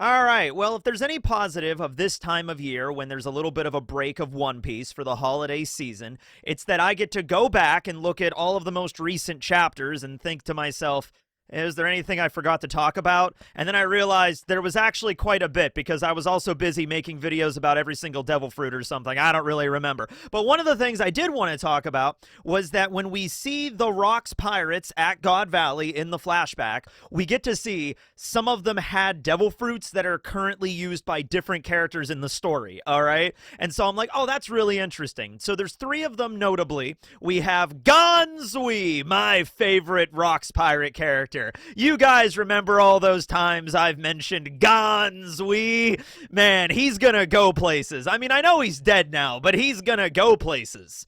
All right. Well, if there's any positive of this time of year when there's a little bit of a break of One Piece for the holiday season, it's that I get to go back and look at all of the most recent chapters and think to myself, is there anything I forgot to talk about? And then I realized there was actually quite a bit because I was also busy making videos about every single devil fruit or something. I don't really remember. But one of the things I did want to talk about was that when we see the Rocks pirates at God Valley in the flashback, we get to see some of them had devil fruits that are currently used by different characters in the story, all right? And so I'm like, oh, that's really interesting. So there's three of them notably. We have Ganzui, my favorite Rocks pirate character. You guys remember all those times I've mentioned Ganzui? Man, he's gonna go places. I mean, I know he's dead now, but he's gonna go places.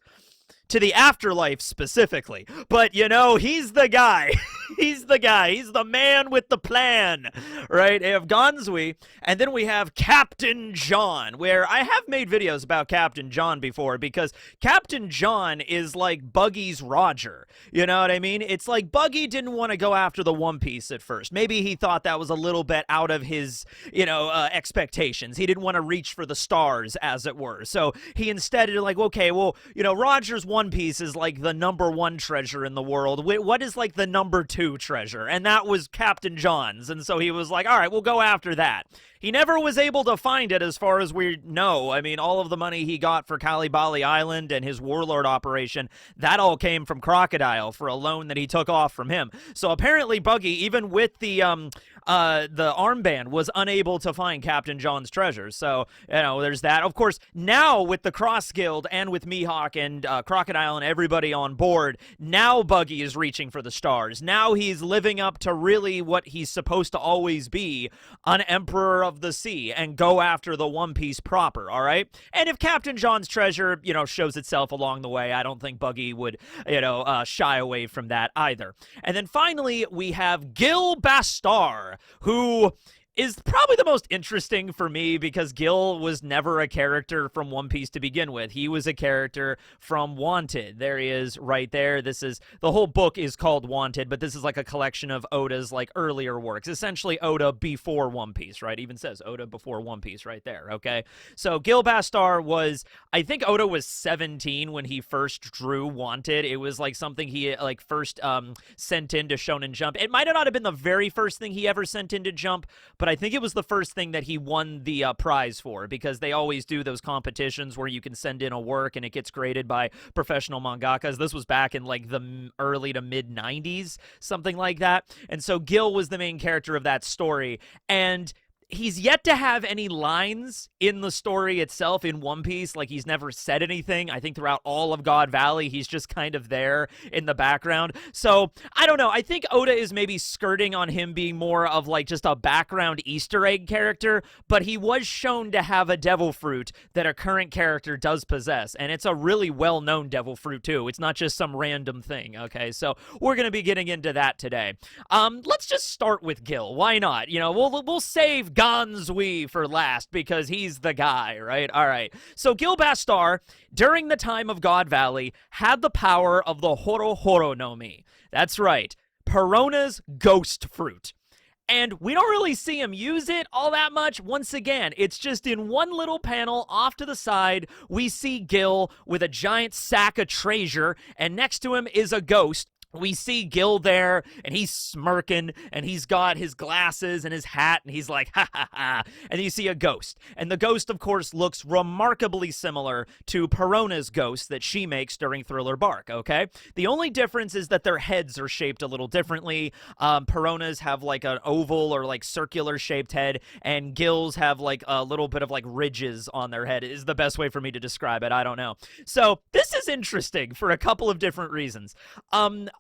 To the afterlife specifically. But, you know, he's the guy. He's the guy. He's the man with the plan, right? We have Ganzui, and then we have Captain John, where I have made videos about Captain John before because Captain John is like Buggy's Roger. You know what I mean? It's like Buggy didn't want to go after the One Piece at first. Maybe he thought that was a little bit out of his, expectations. He didn't want to reach for the stars, as it were. So he instead like, okay, well, Roger's One Piece is like the #1 treasure in the world. What is like the #2 treasure? And that was Captain John's. And so he was like, all right, we'll go after that. He never was able to find it as far as we know. I mean, all of the money he got for Kalibali Island and his warlord operation, that all came from Crocodile for a loan that he took off from him. So apparently Buggy, even with the armband, was unable to find Captain John's treasure. So, there's that. Of course, now with the Cross Guild and with Mihawk and Crocodile and everybody on board, now Buggy is reaching for the stars. Now he's living up to really what he's supposed to always be, an Emperor of the Sea, and go after the One Piece proper, all right? And if Captain John's treasure, shows itself along the way, I don't think Buggy would, shy away from that either. And then finally, we have Gil Bastar, who is probably the most interesting for me because Gil was never a character from One Piece to begin with. He was a character from Wanted. There he is right there. The whole book is called Wanted, but this is like a collection of Oda's like earlier works. Essentially Oda before One Piece, right? Even says Oda before One Piece right there, okay? So Gil Bastar I think Oda was 17 when he first drew Wanted. It was like something he like first sent into Shonen Jump. It might not have been the very first thing he ever sent into Jump, but I think it was the first thing that he won the prize for, because they always do those competitions where you can send in a work and it gets graded by professional mangakas. This was back in like the early to mid 90s, something like that. And so Gil was the main character of that story. And he's yet to have any lines in the story itself in One Piece. Like, he's never said anything. I think throughout all of God Valley, he's just kind of there in the background. So, I don't know. I think Oda is maybe skirting on him being more of like just a background Easter egg character, but he was shown to have a devil fruit that a current character does possess, and it's a really well-known devil fruit too. It's not just some random thing, okay? So, we're going to be getting into that today. Let's just start with Gil. Why not? We'll save Ganzui for last because he's the guy, right? All right. So Gil Bastar, during the time of God Valley, had the power of the Horo Horo no Mi. That's right. Perona's ghost fruit. And we don't really see him use it all that much. Once again, it's just in one little panel off to the side, we see Gil with a giant sack of treasure, and next to him is a ghost. We see Gil there, and he's smirking, and he's got his glasses and his hat, and he's like, ha, ha, ha. And you see a ghost. And the ghost, of course, looks remarkably similar to Perona's ghost that she makes during Thriller Bark, okay? The only difference is that their heads are shaped a little differently. Perona's have like an oval or like circular-shaped head, and Gil's have like a little bit of like ridges on their head is the best way for me to describe it. I don't know. So this is interesting for a couple of different reasons.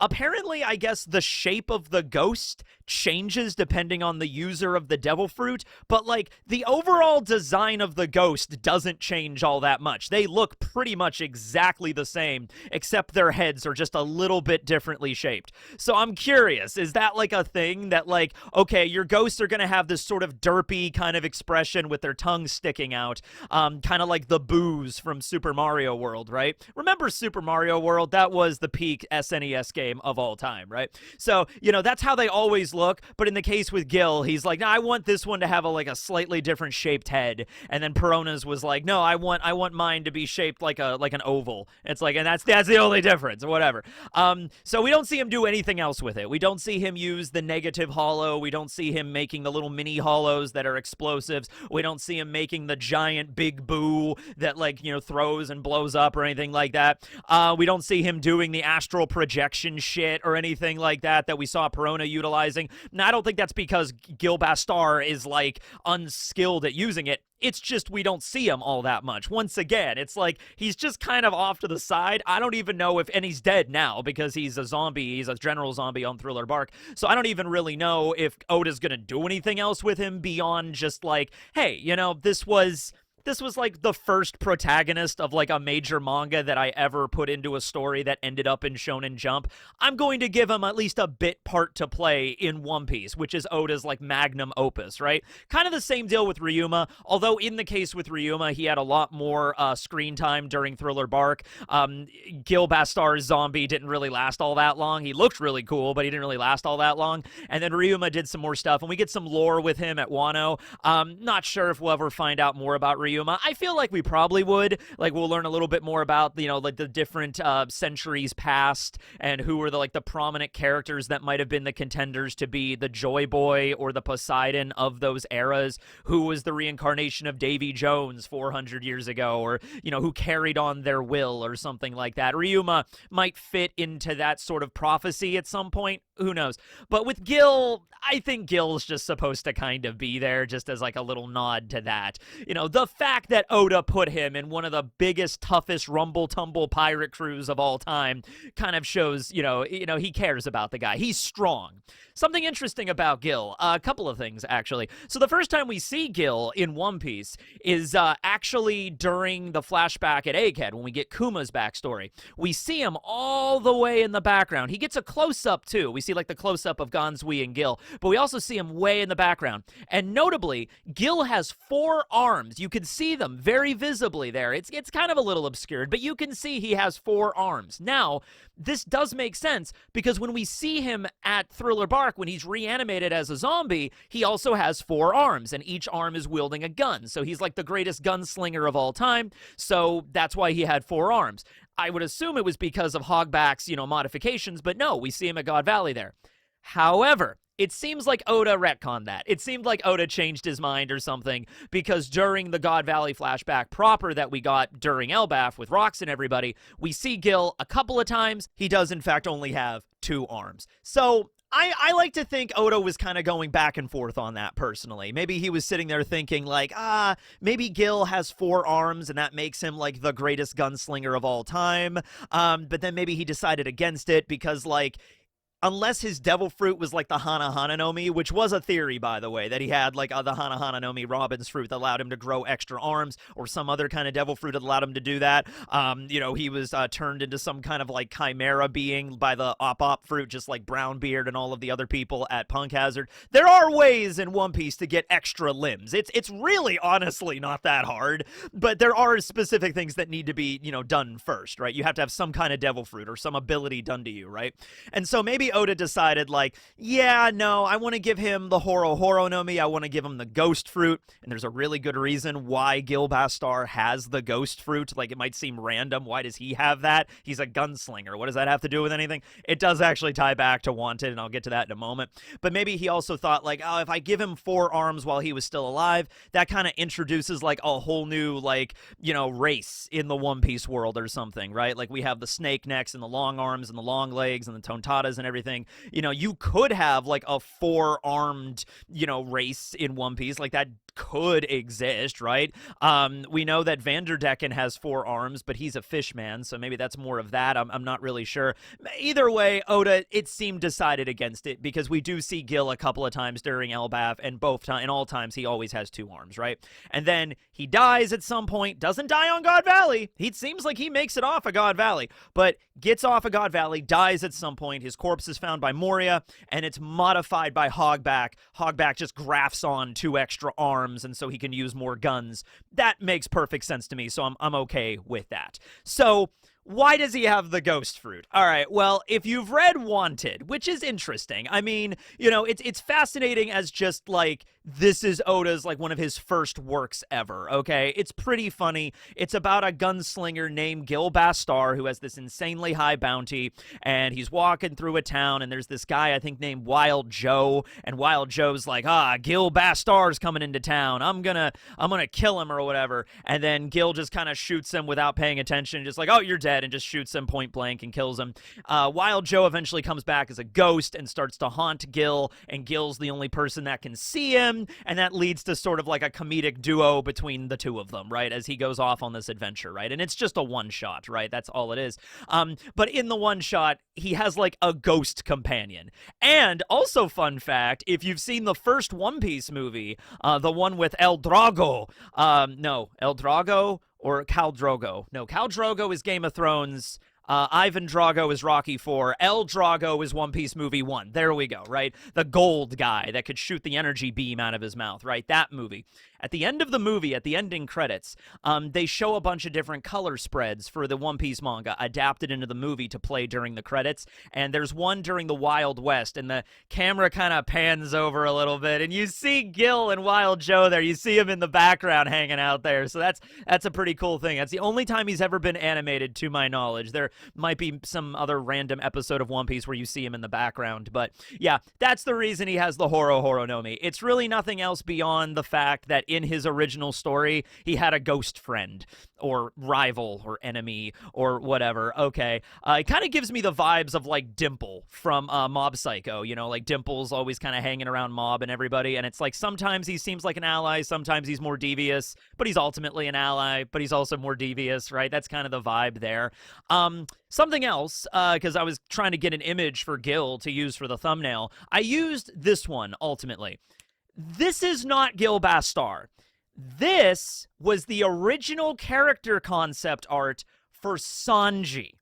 Apparently, I guess the shape of the ghost changes depending on the user of the devil fruit, but like the overall design of the ghost doesn't change all that much. They look pretty much exactly the same, except their heads are just a little bit differently shaped. So I'm curious, is that like a thing that like, okay, your ghosts are going to have this sort of derpy kind of expression with their tongues sticking out, kind of like the boos from Super Mario World, right? Remember Super Mario World? That was the peak SNES game. game of all time, right? So, that's how they always look. But in the case with Gil, he's like, no, I want this one to have a slightly different shaped head. And then Perona's was like, no, I want mine to be shaped like an oval. It's like, and that's the only difference, or whatever. So we don't see him do anything else with it. We don't see him use the negative hollow. We don't see him making the little mini hollows that are explosives. We don't see him making the giant big boo that throws and blows up or anything like that. We don't see him doing the astral projection shit or anything like that we saw Perona utilizing. Now, I don't think that's because Gil Bastar is unskilled at using it. It's just we don't see him all that much. Once again, it's like he's just kind of off to the side. I don't even know if, and he's dead now because he's a zombie. He's a general zombie on Thriller Bark. So I don't even really know if Oda's going to do anything else with him beyond just hey, this was the first protagonist of a major manga that I ever put into a story that ended up in Shonen Jump. I'm going to give him at least a bit part to play in One Piece, which is Oda's magnum opus, right? Kind of the same deal with Ryuma, although in the case with Ryuma, he had a lot more screen time during Thriller Bark. Gil Bastar's zombie didn't really last all that long. He looked really cool, but he didn't really last all that long. And then Ryuma did some more stuff, and we get some lore with him at Wano. Not sure if we'll ever find out more about Ryuma. I feel like we probably would. We'll learn a little bit more about, the different centuries past and who were the prominent characters that might have been the contenders to be the Joy Boy or the Poseidon of those eras. Who was the reincarnation of Davy Jones 400 years ago, or, who carried on their will or something like that. Ryuma might fit into that sort of prophecy at some point. Who knows? But with Gil, I think Gil's just supposed to kind of be there just as a little nod to that. The fact that Oda put him in one of the biggest, toughest rumble-tumble pirate crews of all time kind of shows, he cares about the guy. He's strong. Something interesting about Gil, a couple of things, actually. So the first time we see Gil in One Piece is actually during the flashback at Egghead, when we get Kuma's backstory. We see him all the way in the background. He gets a close-up, too. We see, the close-up of Ganzui and Gil, but we also see him way in the background. And notably, Gil has 4 arms. You can see them very visibly there. It's kind of a little obscured, but you can see he has 4 arms. Now, this does make sense, because when we see him at Thriller Bark, when he's reanimated as a zombie, he also has 4 arms, and each arm is wielding a gun. So he's the greatest gunslinger of all time, so that's why he had 4 arms. I would assume it was because of Hogback's, modifications, but no, we see him at God Valley there. However, it seems like Oda retconned that. It seemed like Oda changed his mind or something, because during the God Valley flashback proper that we got during Elbaf with Rocks and everybody, we see Gil a couple of times. He does, in fact, only have 2 arms. So I like to think Oda was kind of going back and forth on that personally. Maybe he was sitting there thinking maybe Gil has 4 arms and that makes him the greatest gunslinger of all time. But then maybe he decided against it because unless his devil fruit was the Hana Hana no Mi, which was a theory, by the way, that he had the Hana Hana no Mi Robin's fruit that allowed him to grow extra arms, or some other kind of devil fruit that allowed him to do that. He was turned into some kind of chimera being by the Op fruit, just like Brownbeard and all of the other people at Punk Hazard. There are ways in One Piece to get extra limbs. It's really honestly not that hard, but there are specific things that need to be, done first, right? You have to have some kind of devil fruit or some ability done to you, right? And so maybe Oda decided I want to give him the Horo Horo no Mi. I want to give him the ghost fruit. And there's a really good reason why Gil Bastar has the ghost fruit. It might seem random. Why does he have that? He's a gunslinger. What does that have to do with anything? It does actually tie back to Wanted, and I'll get to that in a moment. But maybe he also thought if I give him 4 arms while he was still alive, that kind of introduces a whole new race in the One Piece world or something, right? We have the snake necks and the long arms and the long legs and the tontadas and everything. You could have a 4-armed, race in One Piece. That could exist, right? We know that Vanderdecken has 4 arms, but he's a fish man, so maybe that's more of that. I'm not really sure. Either way, Oda, it seemed, decided against it, because we do see Gil a couple of times during Elbaf, and in all times he always has 2 arms, right? And then he dies at some point, doesn't die on God Valley. It seems like he makes it off of God Valley, but gets off of God Valley, dies at some point. His corpse is found by Moria, and it's modified by Hogback. Hogback just grafts on 2 extra arms, and so he can use more guns. That makes perfect sense to me, so I'm okay with that. So Why does he have the ghost fruit? All right. Well, if you've read Wanted, which is interesting, I mean, it's fascinating as just like this is Oda's like one of his first works ever. Okay, it's pretty funny. It's about a gunslinger named Gil Bastar who has this insanely high bounty, and he's walking through a town, and there's this guy I think named Wild Joe, and Wild Joe's like, Gil Bastar's coming into town. I'm gonna kill him or whatever, and then Gil just kind of shoots him without paying attention, just like, oh, you're dead, and just shoots him point blank and kills him. Wild Joe eventually comes back as a ghost and starts to haunt Gil, and Gil's the only person that can see him, and that leads to sort of like a comedic duo between the two of them, right, as he goes off on this adventure, right? And it's just a one-shot, right? That's all it is. But in the one-shot, he has like a ghost companion. And also, fun fact, if you've seen the first One Piece movie, the one with El Drago, no, El Drago or Khal Drogo. No, Khal Drogo is Game of Thrones. Ivan Drago is Rocky 4. El Drago is One Piece Movie 1. There we go, right? The gold guy that could shoot the energy beam out of his mouth, right? That movie. At the end of the movie, at the ending credits, they show a bunch of different color spreads for the One Piece manga adapted into the movie to play during the credits. And there's one during the Wild West, and the camera kind of pans over a little bit, and you see Gil and Wild Joe there. You see him in the background hanging out there. So that's a pretty cool thing. That's the only time he's ever been animated, to my knowledge. There might be some other random episode of One Piece where you see him in the background. But yeah, that's the reason he has the Horo Horo no Mi. It's really nothing else beyond the fact that in his original story, he had a ghost friend or rival or enemy or whatever. Okay. It kind of gives me the vibes of like Dimple from Mob Psycho. Like Dimple's always kind of hanging around Mob and everybody. And it's like sometimes he seems like an ally, sometimes he's more devious, but he's ultimately an ally, but he's also more devious, right? That's kind of the vibe there. Something else, because I was trying to get an image for Gil to use for the thumbnail, I used this one ultimately. This is not Gil Bastar. This was the original character concept art for Sanji.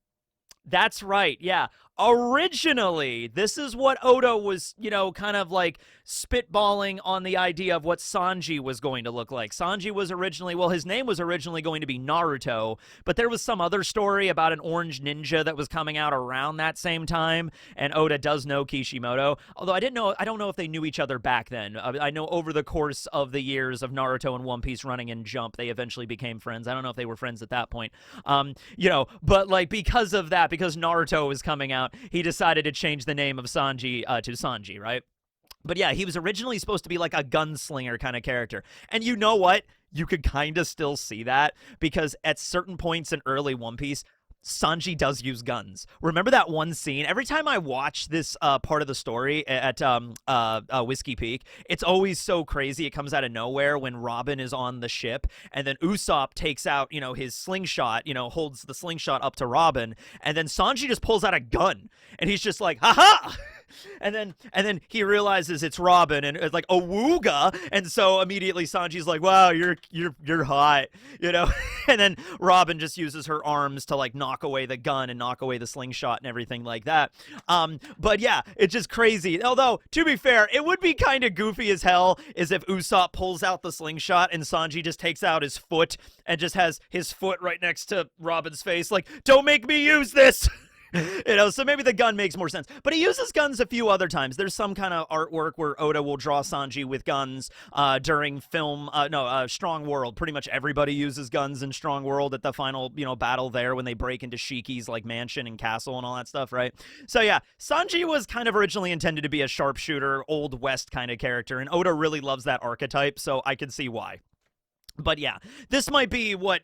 That's right, yeah. Originally, this is what Oda was, kind of like spitballing on the idea of what Sanji was going to look like. Sanji was originally, well, his name was originally going to be Naruto, but there was some other story about an orange ninja that was coming out around that same time, and Oda does know Kishimoto, although I don't know if they knew each other back then. I know over the course of the years of Naruto and One Piece running in Jump, they eventually became friends. I don't know if they were friends at that point, but like because of that, because Naruto was coming out, he decided to change the name of Sanji to Sanji, right? But yeah, he was originally supposed to be like a gunslinger kind of character. And you know what? You could kind of still see that because at certain points in early One Piece, Sanji does use guns. Remember that one scene? Every time I watch this part of the story at Whiskey Peak, it's always so crazy. It comes out of nowhere when Robin is on the ship, and then Usopp takes out, his slingshot, holds the slingshot up to Robin, and then Sanji just pulls out a gun, and he's just like, ha-ha! And then he realizes it's Robin, and it's like awooga, and so immediately Sanji's like, "Wow, you're hot," And then Robin just uses her arms to like knock away the gun and knock away the slingshot and everything like that. But yeah, it's just crazy. Although to be fair, it would be kind of goofy as hell is if Usopp pulls out the slingshot and Sanji just takes out his foot and just has his foot right next to Robin's face, like, "Don't make me use this." So maybe the gun makes more sense. But he uses guns a few other times. There's some kind of artwork where Oda will draw Sanji with guns during film. Strong World. Pretty much everybody uses guns in Strong World at the final, battle there when they break into Shiki's like mansion and castle and all that stuff, right? So yeah, Sanji was kind of originally intended to be a sharpshooter, Old West kind of character, and Oda really loves that archetype, so I can see why. But yeah, this might be what,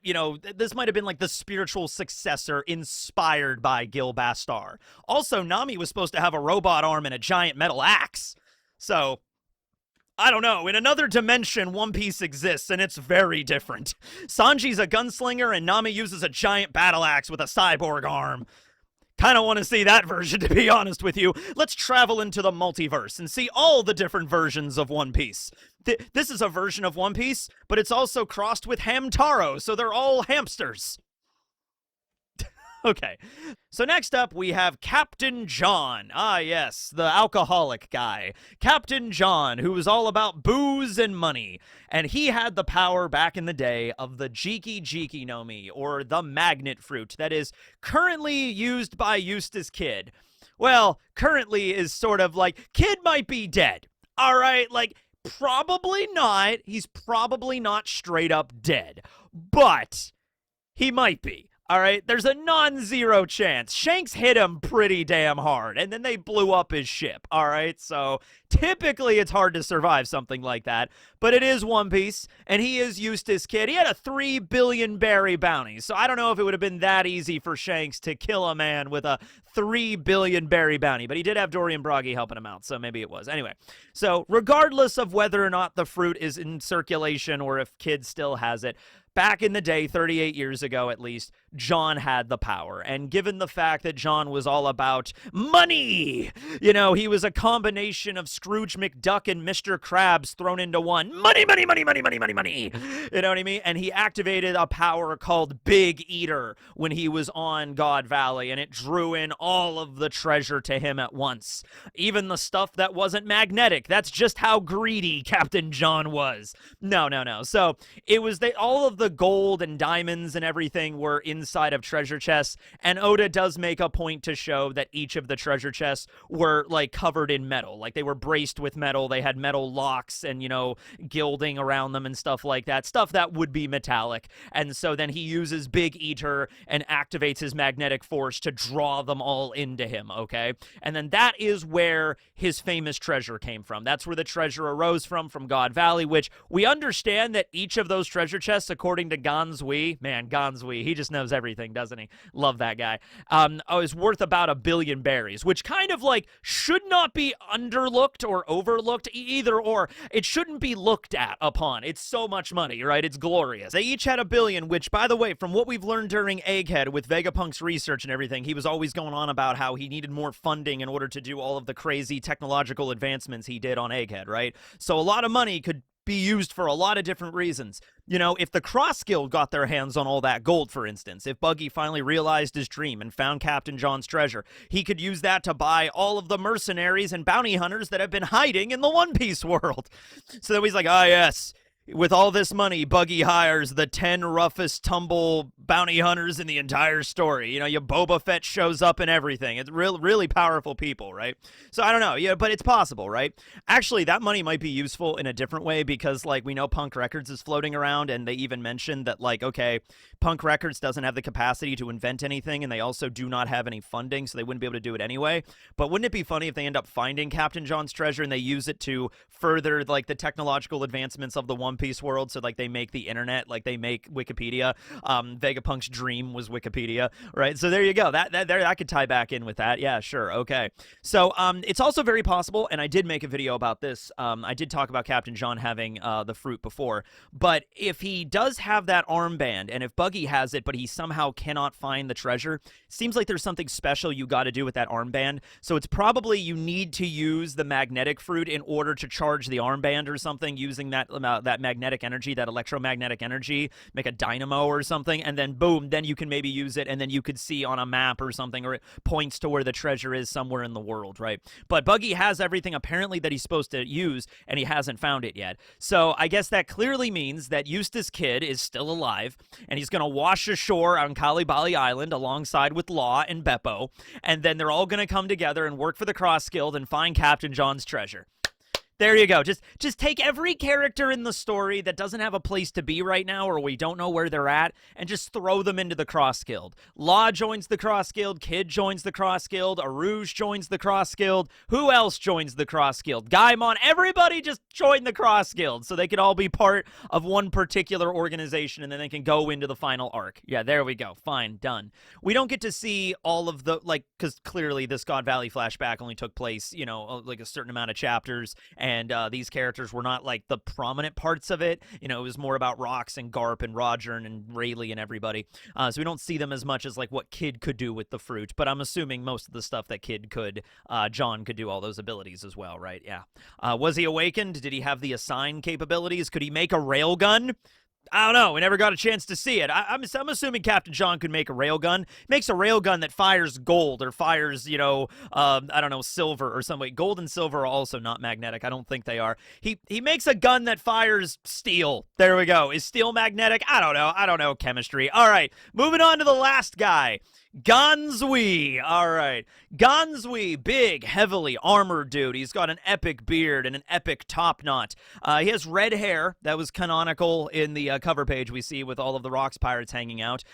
this might have been like the spiritual successor inspired by Gil Bastar. Also, Nami was supposed to have a robot arm and a giant metal axe. So, I don't know. In another dimension, One Piece exists, and it's very different. Sanji's a gunslinger, and Nami uses a giant battle axe with a cyborg arm. Kind of want to see that version, to be honest with you. Let's travel into the multiverse and see all the different versions of One Piece. This is a version of One Piece, but it's also crossed with Hamtaro, so they're all hamsters. Okay. So next up, we have Captain John. Ah, yes, the alcoholic guy. Captain John, who was all about booze and money. And he had the power back in the day of the Jiki Jiki no Mi, or the magnet fruit, that is currently used by Eustace Kid. Well, currently is sort of like, Kid might be dead. All right, like, probably not. He's probably not straight up dead. But he might be. All right, there's a non-zero chance. Shanks hit him pretty damn hard, and then they blew up his ship. All right, so typically it's hard to survive something like that, but it is One Piece, and he is Eustace Kid. He had a 3 billion berry bounty, so I don't know if it would have been that easy for Shanks to kill a man with a 3 billion berry bounty, but he did have Dory and Broggy helping him out, so maybe it was. Anyway, so regardless of whether or not the fruit is in circulation or if Kid still has it, back in the day, 38 years ago at least, John had the power. And given the fact that John was all about money, you know, he was a combination of Scrooge McDuck and Mr. Krabs thrown into one. Money, money, money, money, money, money, money. You know what I mean? And he activated a power called Big Eater when he was on God Valley, and it drew in all of the treasure to him at once. Even the stuff that wasn't magnetic. That's just how greedy Captain John was. No, no, no. So it was all of the gold and diamonds and everything were inside of treasure chests, and Oda does make a point to show that each of the treasure chests were like covered in metal, like they were braced with metal, they had metal locks and, you know, gilding around them and stuff like that, stuff that would be metallic. And so then he uses Big Eater and activates his magnetic force to draw them all into him, okay? And then that is where his famous treasure came from. That's where the treasure arose from God Valley, which we understand that each of those treasure chests, according to Ganzui, man, Ganzui, he just knows everything, doesn't he? Love that guy. Is worth about 1 billion berries, which kind of like should not be underlooked or overlooked, either or. It shouldn't be looked at upon. It's so much money, right? It's glorious. They each had 1 billion, which, by the way, from what we've learned during Egghead with Vegapunk's research and everything, he was always going on about how he needed more funding in order to do all of the crazy technological advancements he did on Egghead, right? So a lot of money could be used for a lot of different reasons. You know, if the Cross Guild got their hands on all that gold, for instance, if Buggy finally realized his dream and found Captain John's treasure, he could use that to buy all of the mercenaries and bounty hunters that have been hiding in the One Piece world. So then he's like, ah, yes, with all this money, Buggy hires the 10 roughest tumble bounty hunters in the entire story. You know, your Boba Fett shows up and everything. It's really powerful people, right? So I don't know, yeah, but it's possible, right? Actually, that money might be useful in a different way because, like, we know Punk Records is floating around, and they even mentioned that, like, okay, Punk Records doesn't have the capacity to invent anything, and they also do not have any funding, so they wouldn't be able to do it anyway. But wouldn't it be funny if they end up finding Captain John's treasure and they use it to further, like, the technological advancements of the One Piece world? So, like, they make the internet, like they make Wikipedia. Vegapunk's dream was Wikipedia, right? So there you go. That could tie back in with that. Yeah, sure. Okay. So it's also very possible, and I did make a video about this. I did talk about Captain John having the fruit before, but if he does have that armband, and if Buggy has it, but he somehow cannot find the treasure, it seems like there's something special you got to do with that armband. So it's probably you need to use the magnetic fruit in order to charge the armband or something, using that magnetic energy, that electromagnetic energy, make a dynamo or something, and then boom, then you can maybe use it, and then you could see on a map or something, or it points to where the treasure is somewhere in the world, right? But Buggy has everything apparently that he's supposed to use, and he hasn't found it yet. So I guess that clearly means that Eustace Kid is still alive, and he's going to wash ashore on Kalibali Island alongside with Law and Beppo, and then they're all going to come together and work for the Cross Guild and find Captain John's treasure. There you go. Just take every character in the story that doesn't have a place to be right now, or we don't know where they're at, and just throw them into the Cross Guild. Law joins the Cross Guild. Kid joins the Cross Guild. Arouge joins the Cross Guild. Who else joins the Cross Guild? Gaimon. Everybody just join the Cross Guild so they could all be part of one particular organization, and then they can go into the final arc. Yeah, there we go. Fine. Done. We don't get to see all of the, like, because clearly this God Valley flashback only took place, you know, like a certain amount of chapters, and these characters were not like the prominent parts of it. You know, it was more about Rox and Garp and Roger and Rayleigh and everybody. So we don't see them as much as like what Kid could do with the fruit, but I'm assuming most of the stuff that Kid could, John could do all those abilities as well, right? Yeah. Was he awakened? Did he have the assign capabilities? Could he make a railgun? I don't know. We never got a chance to see it. I'm assuming Captain John could make a railgun. Makes a railgun that fires gold or fires, I don't know, silver or something. Gold and silver are also not magnetic. I don't think they are. He makes a gun that fires steel. There we go. Is steel magnetic? I don't know. I don't know chemistry. All right. Moving on to the last guy. Ganzui. All right. Ganzui, big, heavily armored dude. He's got an epic beard and an epic top knot. He has red hair. That was canonical in the cover page we see with all of the Rocks pirates hanging out.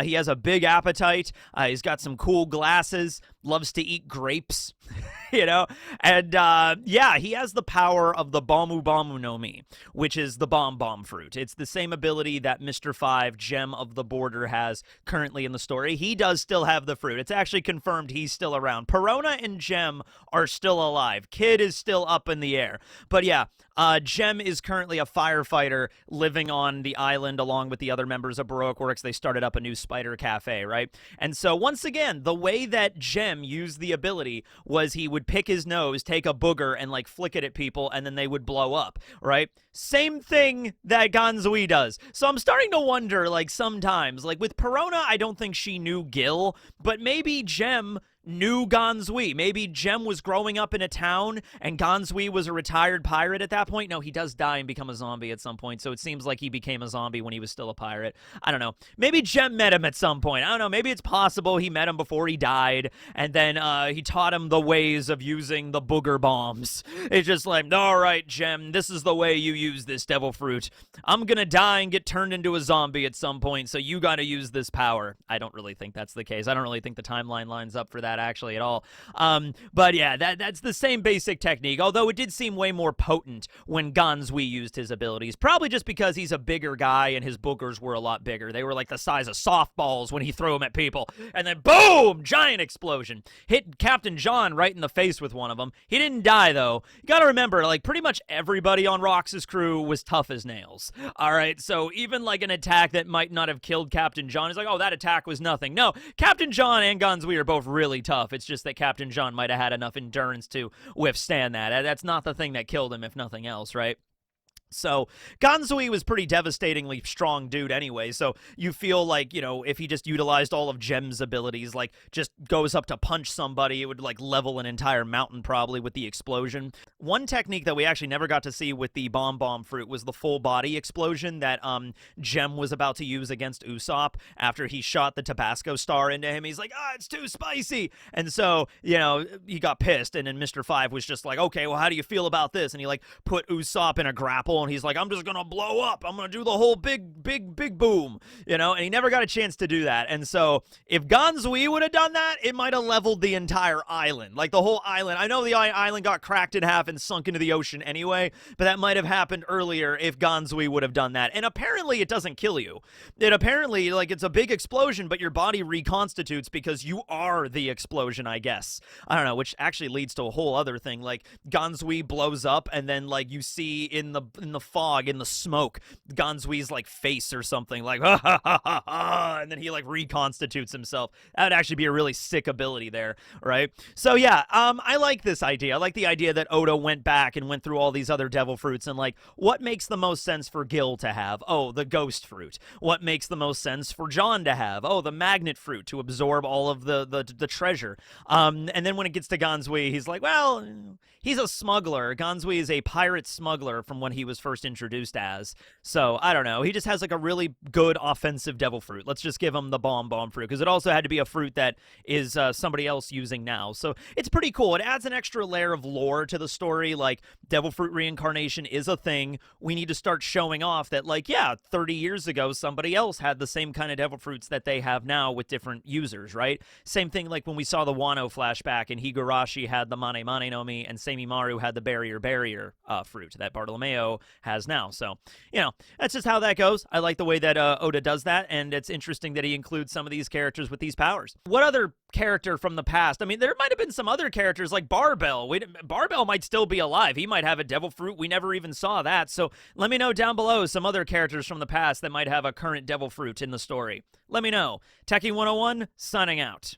He has a big appetite. He's got some cool glasses. Loves to eat grapes, And, yeah, he has the power of the Bamu Bamu no Mi, which is the bomb fruit. It's the same ability that Mr. 5, Gem of the Border, has currently in the story. He does still have the fruit. It's actually confirmed he's still around. Perona and Gem are still alive. Kid is still up in the air. But yeah, Gem is currently a firefighter living on the island along with the other members of Baroque Works. They started up a new spider cafe, right? And so once again, the way that Gem used the ability was he would pick his nose, take a booger, and like flick it at people, and then they would blow up, right? Same thing that Ganzui does. So I'm starting to wonder, like, sometimes, like with Perona, I don't think she knew Gil, but maybe Gem knew Ganzui. Maybe Gem was growing up in a town and Ganzui was a retired pirate at that point. No, he does die and become a zombie at some point, so it seems like he became a zombie when he was still a pirate. I don't know. Maybe Gem met him at some point. I don't know. Maybe it's possible he met him before he died, and then he taught him the ways of using the booger bombs. It's just like, all right, Gem, this is the way you use this devil fruit. I'm gonna die and get turned into a zombie at some point, so you gotta use this power. I don't really think that's the case. I don't really think the timeline lines up for that actually at all. But yeah, that's the same basic technique, although it did seem way more potent when Ganzui used his abilities, probably just because he's a bigger guy and his boogers were a lot bigger. They were like the size of softballs when he threw them at people, and then boom, giant explosion. Hit Captain John right in the face with one of them. He didn't die though. You gotta remember, like, pretty much everybody on Rox's crew was tough as nails. All right, so even like an attack that might not have killed Captain John is like, oh, that attack was nothing. No, Captain John and Ganzui are both really tough. It's just that Captain John might have had enough endurance to withstand that. That's not the thing that killed him, if nothing else, right? So Ganzui was pretty devastatingly strong dude anyway, so you feel like, if he just utilized all of Gem's abilities, like just goes up to punch somebody, it would like level an entire mountain probably with the explosion. One technique that we actually never got to see with the bomb fruit was the full body explosion that Gem was about to use against Usopp after he shot the Tabasco star into him. He's like, it's too spicy. And so, he got pissed, and then Mr. 5 was just like, okay, well, how do you feel about this? And he like put Usopp in a grapple, and he's like, I'm just gonna blow up. I'm gonna do the whole big boom, and he never got a chance to do that. And so if Ganzui would have done that, it might have leveled the entire island, like the whole island. I know the island got cracked in half and sunk into the ocean anyway, but that might have happened earlier if Ganzui would have done that. And apparently it doesn't kill you. It apparently, like, it's a big explosion, but your body reconstitutes because you are the explosion, I guess. I don't know, which actually leads to a whole other thing. Like, Ganzui blows up, and then, like, you see in the fog, in the smoke, Ganzui's like face or something, like ha ha ha ha ha, and then he like reconstitutes himself. That would actually be a really sick ability there, right? So yeah, I like this idea. I like the idea that Oda went back and went through all these other devil fruits and like, what makes the most sense for Gil to have? Oh, the ghost fruit. What makes the most sense for John to have? Oh, the magnet fruit to absorb all of the treasure. And then when it gets to Ganzui, he's like, well, he's a smuggler. Ganzui is a pirate smuggler from when he was first introduced as. So, I don't know. He just has like a really good offensive devil fruit. Let's just give him the bomb fruit, because it also had to be a fruit that is somebody else using now. So, it's pretty cool. It adds an extra layer of lore to the story. Like, devil fruit reincarnation is a thing. We need to start showing off that, like, yeah, 30 years ago, somebody else had the same kind of devil fruits that they have now with different users, right? Same thing like when we saw the Wano flashback and Higurashi had the Mane Mane no Mi and Semimaru had the Barrier fruit that Bartolomeo has now. So, that's just how that goes. I like the way that Oda does that, and it's interesting that he includes some of these characters with these powers. What other character from the past? I mean, there might have been some other characters like Barbell. Barbell might still be alive. He might have a devil fruit. We never even saw that. So let me know down below some other characters from the past that might have a current devil fruit in the story. Let me know. Techie 101, signing out.